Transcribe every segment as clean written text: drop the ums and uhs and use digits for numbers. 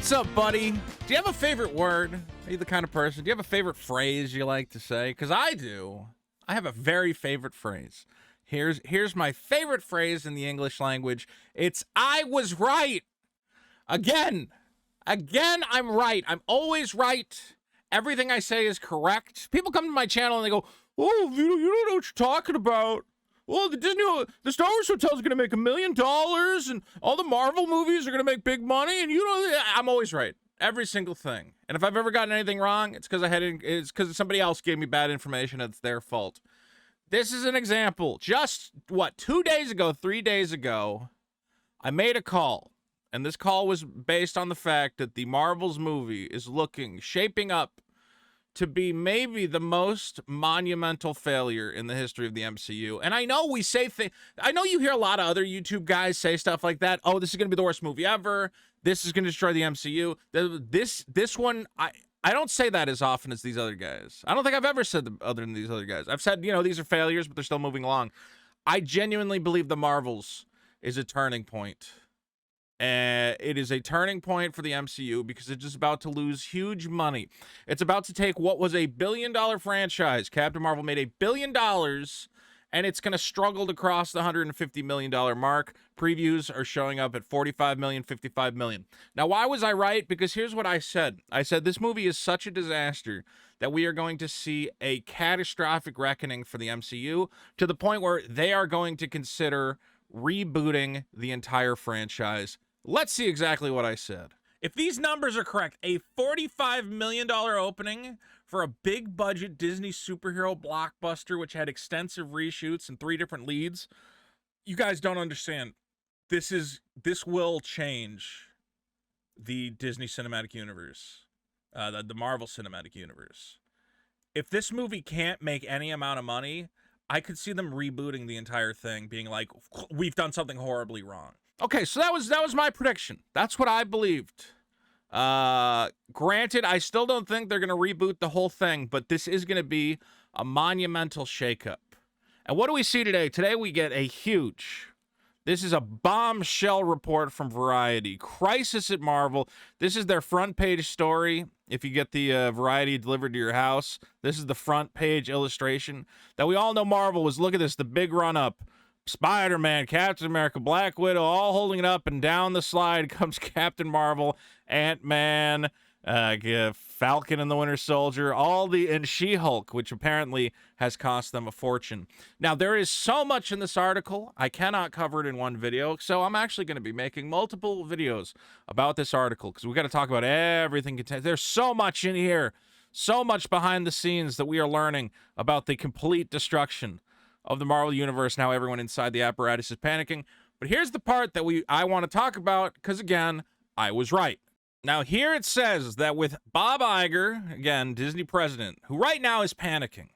What's up, buddy? Do you have a favorite word? Are you the kind of person? Do you have a favorite phrase you like to say? Because I do. I have a very favorite phrase. Here's my favorite phrase in the English language. It's "I was right." Again, I'm right. I'm always right. Everything I say is correct. People come to my channel and they go, "Oh, Vito, you don't know what you're talking about. Well, the Star Wars Hotel is going to make $1 million, and all the Marvel movies are going to make big money." And I'm always right. Every single thing. And if I've ever gotten anything wrong, it's because somebody else gave me bad information. It's their fault. This is an example. Just 3 days ago, I made a call. And this call was based on the fact that the Marvels movie is shaping up to be maybe the most monumental failure in the history of the MCU. And I know I know you hear a lot of other YouTube guys say stuff like that. Oh, this is going to be the worst movie ever. This is going to destroy the MCU. This one, I don't say that as often as these other guys. I don't think I've ever said other than these other guys. I've said, these are failures, but they're still moving along. I genuinely believe the Marvels is a turning point. It is a turning point for the MCU because it's just about to lose huge money. It's about to take what was a $1 billion franchise. Captain Marvel made $1 billion, and it's going to struggle to cross the $150 million mark. Previews are showing up at 45 million, 55 million. Now, why was I right? Because here's what I said. I said this movie is such a disaster that we are going to see a catastrophic reckoning for the MCU to the point where they are going to consider rebooting the entire franchise. Let's see exactly what I said. If these numbers are correct, a $45 million opening for a big budget Disney superhero blockbuster, which had extensive reshoots and 3 different leads. You guys don't understand. This will change the Disney Cinematic Universe, the Marvel Cinematic Universe. If this movie can't make any amount of money, I could see them rebooting the entire thing, being like, we've done something horribly wrong. Okay, so that was my prediction. That's what I believed. Granted, I still don't think they're going to reboot the whole thing, but this is going to be a monumental shakeup. And what do we see today? Today we get this is a bombshell report from Variety. Crisis at Marvel. This is their front page story. If you get the Variety delivered to your house, this is the front page illustration that we all know Marvel was. Look at this, the big run up. Spider-Man, Captain America, Black Widow, all holding it up, and down the slide comes Captain Marvel, Ant-Man, Falcon and the Winter Soldier, and She-Hulk, which apparently has cost them a fortune. Now, there is so much in this article, I cannot cover it in one video, so I'm actually going to be making multiple videos about this article, because we got to talk about everything. There's so much in here, so much behind the scenes that we are learning about the complete destruction of the Marvel Universe. Now everyone inside the apparatus is panicking. But here's the part that I want to talk about, because, again, I was right. Now, here it says that with Bob Iger, again, Disney president, who right now is panicking.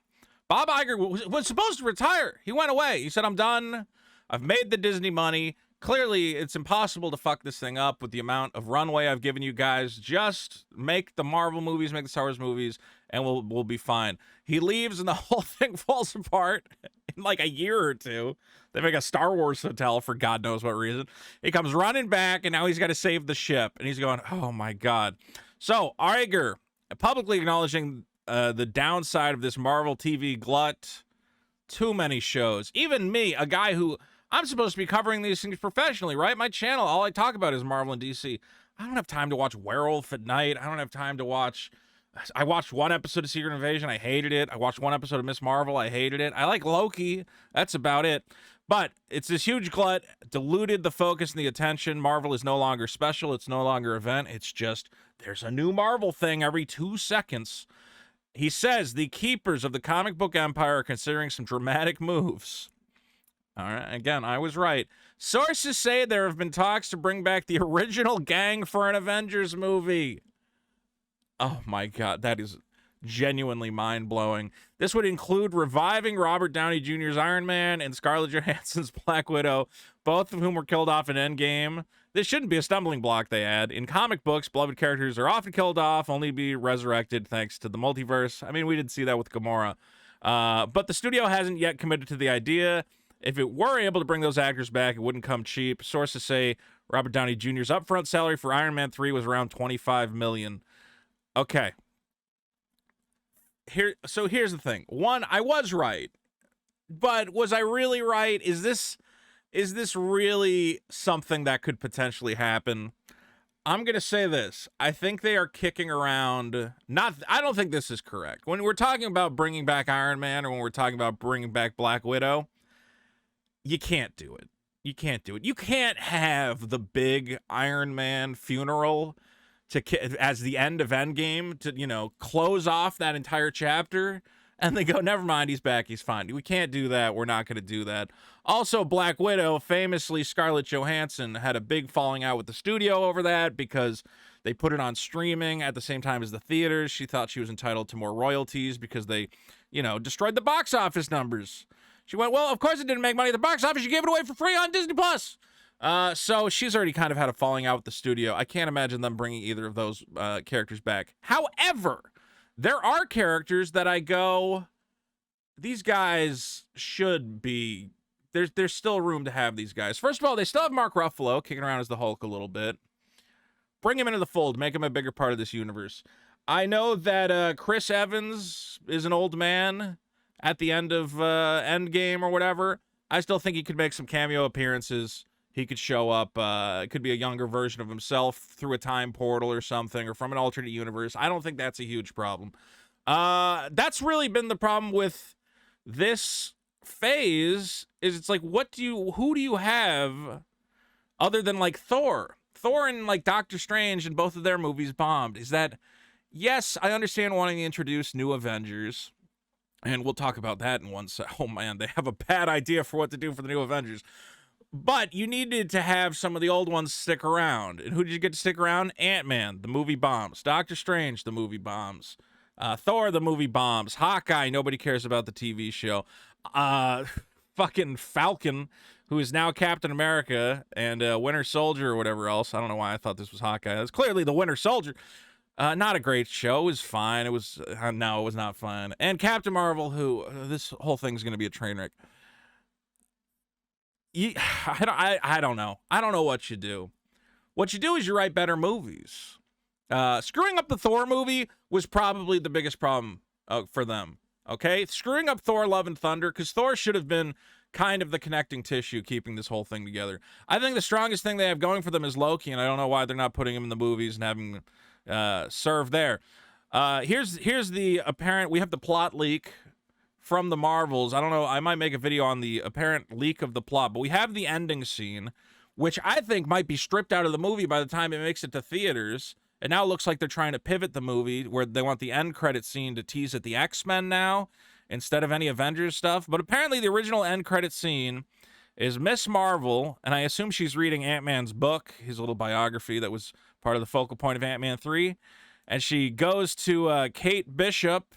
Bob Iger was supposed to retire. He went away. He said, "I'm done. I've made the Disney money. Clearly, it's impossible to fuck this thing up with the amount of runway I've given you guys. Just make the Marvel movies, make the Star Wars movies, and we'll be fine." He leaves, and the whole thing falls apart in like a year or two. They make a Star Wars hotel for God knows what reason. He comes running back, and now he's got to save the ship. And he's going, oh, my God. So, Iger, publicly acknowledging the downside of this Marvel TV glut. Too many shows. Even me, a guy who... I'm supposed to be covering these things professionally, right? My channel, all I talk about is Marvel and DC. I don't have time to watch Werewolf at Night. I don't have time to watch... I watched one episode of Secret Invasion. I hated it. I watched one episode of Miss Marvel. I hated it. I like Loki. That's about it. But it's this huge glut, diluted the focus and the attention. Marvel is no longer special. It's no longer an event. It's just, there's a new Marvel thing every 2 seconds. He says the keepers of the comic book empire are considering some dramatic moves. All right, again, I was right. Sources say there have been talks to bring back the original gang for an Avengers movie. Oh my God, that is genuinely mind-blowing. This would include reviving Robert Downey Jr.'s Iron Man and Scarlett Johansson's Black Widow, both of whom were killed off in Endgame. This shouldn't be a stumbling block, they add. In comic books, beloved characters are often killed off, only to be resurrected thanks to the multiverse. I mean, we did see that with Gamora. But the studio hasn't yet committed to the idea. If it were able to bring those actors back, it wouldn't come cheap. Sources say Robert Downey Jr.'s upfront salary for Iron Man 3 was around $25 million. Okay. So here's the thing. One, I was right. But was I really right? Is this really something that could potentially happen? I'm going to say this. I think they are kicking around. I don't think this is correct. When we're talking about bringing back Iron Man or when we're talking about bringing back Black Widow, you can't do it. You can't do it. You can't have the big Iron Man funeral as the end of Endgame to, close off that entire chapter. And they go, never mind, he's back, he's fine. We can't do that. We're not going to do that. Also, Black Widow, famously, Scarlett Johansson had a big falling out with the studio over that because they put it on streaming at the same time as the theaters. She thought she was entitled to more royalties because they, destroyed the box office numbers. She went, well, of course it didn't make money at the box office. You gave it away for free on Disney+. So she's already kind of had a falling out with the studio. I can't imagine them bringing either of those characters back. However, there are characters that I go, these guys should be, there's still room to have these guys. First of all, they still have Mark Ruffalo kicking around as the Hulk a little bit. Bring him into the fold, make him a bigger part of this universe. I know that Chris Evans is an old man at the end of Endgame or whatever. I still think he could make some cameo appearances. He could show up. It could be a younger version of himself through a time portal or something, or from an alternate universe. I don't think that's a huge problem. That's really been the problem with this phase. Is it's like, who do you have other than like Thor? Thor and like Doctor Strange and both of their movies bombed. Is that, yes, I understand wanting to introduce new Avengers, and we'll talk about that in one second. Oh man, they have a bad idea for what to do for the new Avengers. But you needed to have some of the old ones stick around. And who did you get to stick around? Ant-Man, the movie bombs. Doctor Strange, the movie bombs. Thor, the movie bombs. Hawkeye, nobody cares about the TV show. Fucking Falcon, who is now Captain America, and Winter Soldier or whatever else. I don't know why I thought this was Hawkeye. That's clearly the Winter Soldier. Not a great show. It was fine. It was no, it was not fine. And Captain Marvel, who this whole thing's going to be a train wreck. I don't know. I don't know what you do. What you do is you write better movies. Screwing up the Thor movie was probably the biggest problem for them. Okay? Screwing up Thor Love and Thunder, because Thor should have been kind of the connecting tissue keeping this whole thing together. I think the strongest thing they have going for them is Loki, and I don't know why they're not putting him in the movies and having serve there. Here's the apparent, we have the plot leak from the Marvels. I don't know, I might make a video on the apparent leak of the plot, but we have the ending scene, which I think might be stripped out of the movie by the time it makes it to theaters. It now looks like they're trying to pivot the movie where they want the end credit scene to tease at the X-Men now instead of any Avengers stuff. But apparently the original end credit scene is Miss Marvel, and I assume she's reading Ant-Man's book, his little biography that was part of the focal point of Ant-Man 3. And she goes to Kate Bishop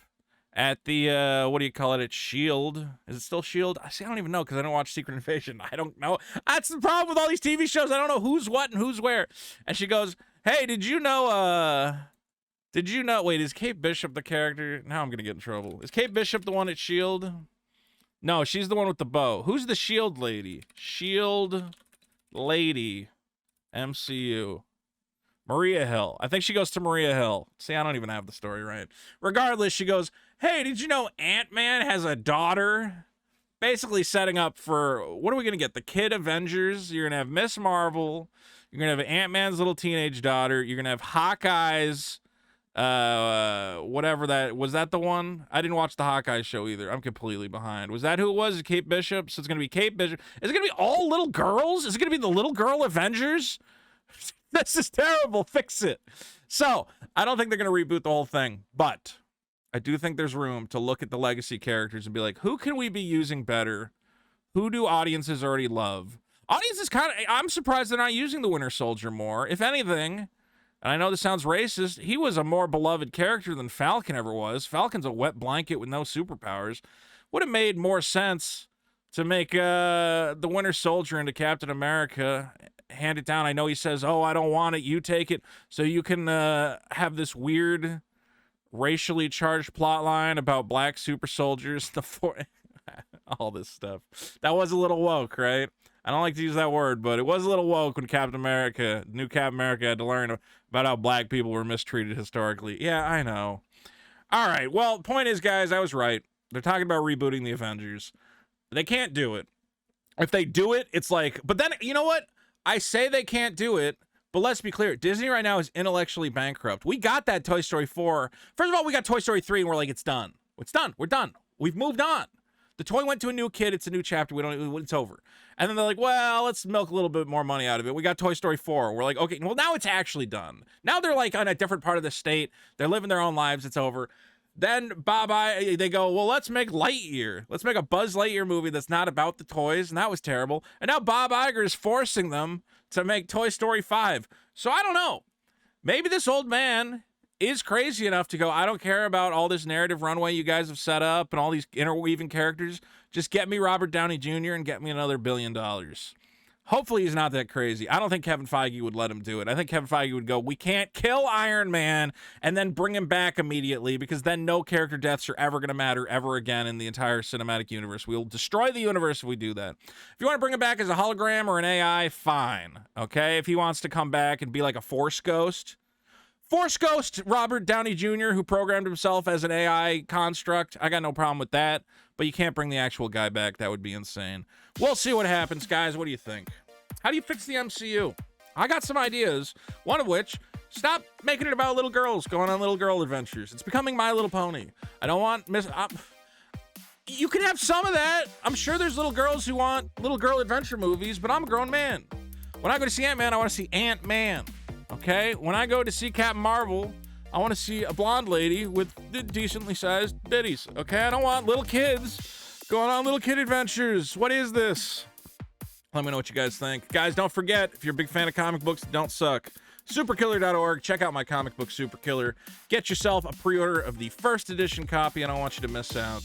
at the, what do you call it, at S.H.I.E.L.D. Is it still S.H.I.E.L.D.? I don't even know because I don't watch Secret Invasion. I don't know. That's the problem with all these TV shows. I don't know who's what and who's where. And she goes, hey, did you know, wait, is Kate Bishop the character? Now I'm going to get in trouble. Is Kate Bishop the one at S.H.I.E.L.D.? No, she's the one with the bow. Who's the S.H.I.E.L.D. lady? S.H.I.E.L.D. lady. MCU. Maria Hill. I think she goes to Maria Hill. See, I don't even have the story right. Regardless, she goes, hey, did you know Ant-Man has a daughter? Basically setting up for, what are we going to get? The Kid Avengers. You're going to have Miss Marvel. You're going to have Ant-Man's little teenage daughter. You're going to have Hawkeye's, whatever that, was that the one? I didn't watch the Hawkeye show either. I'm completely behind. Was that who it was? Kate Bishop? So it's going to be Kate Bishop. Is it going to be all little girls? Is it going to be the little girl Avengers? This is terrible. Fix it. So, I don't think they're going to reboot the whole thing, but I do think there's room to look at the legacy characters and be like, who can we be using better? Who do audiences already love? Audiences I'm surprised they're not using the Winter Soldier more. If anything, and I know this sounds racist, he was a more beloved character than Falcon ever was. Falcon's a wet blanket with no superpowers. Would have made more sense to make the Winter Soldier into Captain America, hand it down. I know he says, oh, I don't want it, you take it, so you can have this weird racially charged plot line about black super soldiers, all this stuff. That was a little woke, right? I don't like to use that word, but it was a little woke when new Captain America had to learn about how black people were mistreated historically. Yeah, I know. All right, well, point is, guys, I was right. They're talking about rebooting the Avengers. They can't do it. If they do it, it's like, but then, you know what? I say they can't do it, but let's be clear. Disney right now is intellectually bankrupt. We got that Toy Story 4. First of all, we got Toy Story 3, and we're like, it's done. It's done. We're done. We've moved on. The toy went to a new kid. It's a new chapter. It's over. And then they're like, well, let's milk a little bit more money out of it. We got Toy Story 4. We're like, okay, well, now it's actually done. Now they're like on a different part of the state. They're living their own lives. It's over. Then they go, well, let's make Lightyear. Let's make a Buzz Lightyear movie that's not about the toys. And that was terrible. And now Bob Iger is forcing them to make Toy Story 5. So I don't know. Maybe this old man is crazy enough to go, I don't care about all this narrative runway you guys have set up and all these interweaving characters. Just get me Robert Downey Jr. and get me another $1 billion. Hopefully he's not that crazy. I don't think Kevin Feige would let him do it. I think Kevin Feige would go, we can't kill Iron Man and then bring him back immediately, because then no character deaths are ever going to matter ever again in the entire cinematic universe. We'll destroy the universe if we do that. If you want to bring him back as a hologram or an AI, fine. Okay? If he wants to come back and be like a Force Ghost Robert Downey Jr., who programmed himself as an AI construct, I got no problem with that. But you can't bring the actual guy back. That would be insane. We'll see what happens, guys. What do you think? How do you fix the MCU? I got some ideas. One of which, stop making it about little girls going on little girl adventures. It's becoming My Little Pony. I don't want you can have some of that. I'm sure there's little girls who want little girl adventure movies, but I'm a grown man. When I go to see Ant-Man, I want to see Ant-Man. Okay? When I go to see Captain Marvel, I want to see a blonde lady with decently sized bitties. Okay? I don't want little kids going on little kid adventures. What is this? Let me know what you guys think. Guys, don't forget, if you're a big fan of comic books, don't suck. Superkiller.org. Check out my comic book, Superkiller. Get yourself a pre-order of the first edition copy. I don't want you to miss out.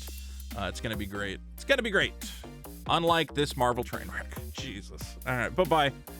It's going to be great. It's going to be great. Unlike this Marvel train wreck. Jesus. All right. Bye-bye.